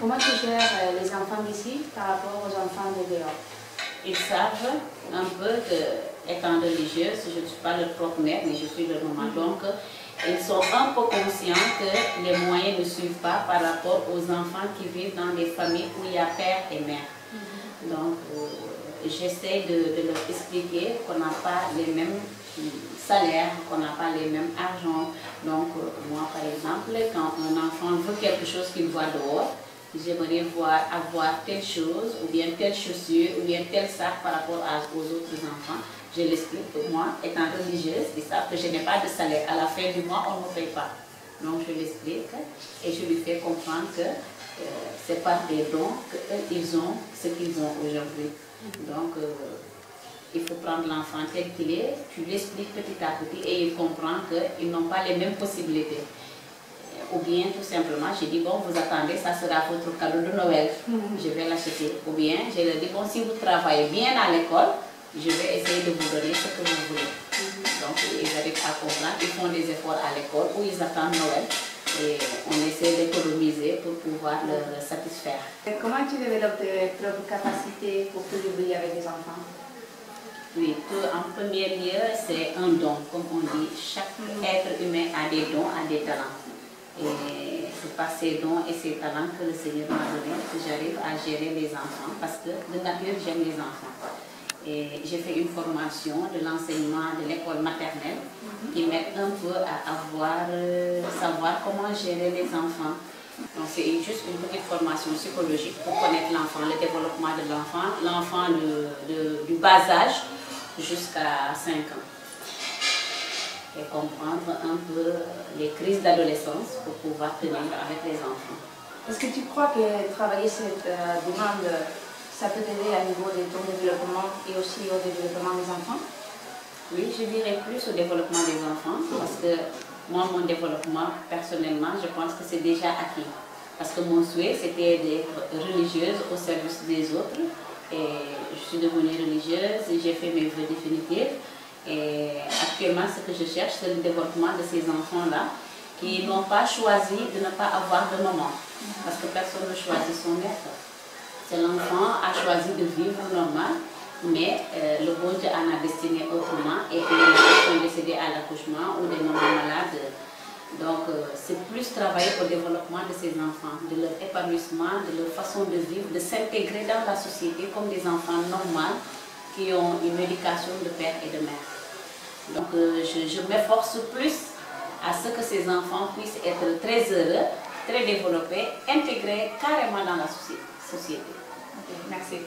Comment tu gères les enfants d'ici par rapport aux enfants de dehors? Ils savent un peu que, étant religieuse, je ne suis pas leur propre mère, mais je suis leur maman. Donc, ils sont un peu conscients que les moyens ne suivent pas par rapport aux enfants qui vivent dans des familles où il y a père et mère. Donc, j'essaie de leur expliquer qu'on n'a pas les mêmes salaires, qu'on n'a pas les mêmes argent. Donc, moi, par exemple, quand un enfant veut quelque chose qu'il voit dehors, j'aimerais avoir telle chose, ou bien telle chaussure, ou bien tel sac par rapport aux autres enfants. Je l'explique que moi, étant religieuse, ils savent que je n'ai pas de salaire. À la fin du mois, on ne me paye pas. Donc je l'explique et je lui fais comprendre que c'est par des dons qu'ils ont ce qu'ils ont aujourd'hui. Donc il faut prendre l'enfant tel qu'il est, tu l'expliques petit à petit et il comprend qu'ils n'ont pas les mêmes possibilités. Ou bien tout simplement, je dis bon, vous attendez, ça sera votre cadeau de Noël, je vais l'acheter. Ou bien je leur dis bon, si vous travaillez bien à l'école, je vais essayer de vous donner ce que vous voulez. Donc ils arrivent à comprendre, ils font des efforts à l'école où ils attendent Noël et on essaie d'économiser pour pouvoir leur satisfaire. Et comment tu développes tes propres capacités pour publier avec les enfants? Oui, en premier lieu, c'est un don, comme on dit. Chaque être humain a des dons, a des talents. Et c'est par ces dons et ces talents que le Seigneur m'a donné que j'arrive à gérer les enfants parce que de nature j'aime les enfants. Et j'ai fait une formation de l'enseignement de l'école maternelle qui m'aide un peu à savoir comment gérer les enfants. Donc c'est juste une petite formation psychologique pour connaître l'enfant, le développement de l'enfant du bas âge jusqu'à 5 ans. Et comprendre un peu les crises d'adolescence pour pouvoir tenir avec les enfants. Est-ce que tu crois que travailler cette demande, ça peut t'aider à niveau de ton développement et aussi au développement des enfants? Oui, je dirais plus au développement des enfants parce que moi, mon développement, personnellement, je pense que c'est déjà acquis. Parce que mon souhait, c'était d'être religieuse au service des autres. Et je suis devenue religieuse, j'ai fait mes vœux définitifs. Et actuellement, ce que je cherche, c'est le développement de ces enfants-là qui n'ont pas choisi de ne pas avoir de maman. Parce que personne ne choisit son être. C'est l'enfant qui a choisi de vivre normal, mais le bon Dieu en a destiné autrement et les mamans sont décédées à l'accouchement ou des mamans malades. Donc, c'est plus travailler au développement de ces enfants, de leur épanouissement, de leur façon de vivre, de s'intégrer dans la société comme des enfants normaux qui ont une éducation de père et de mère. Donc je m'efforce plus à ce que ces enfants puissent être très heureux, très développés, intégrés carrément dans la société. Ok, merci.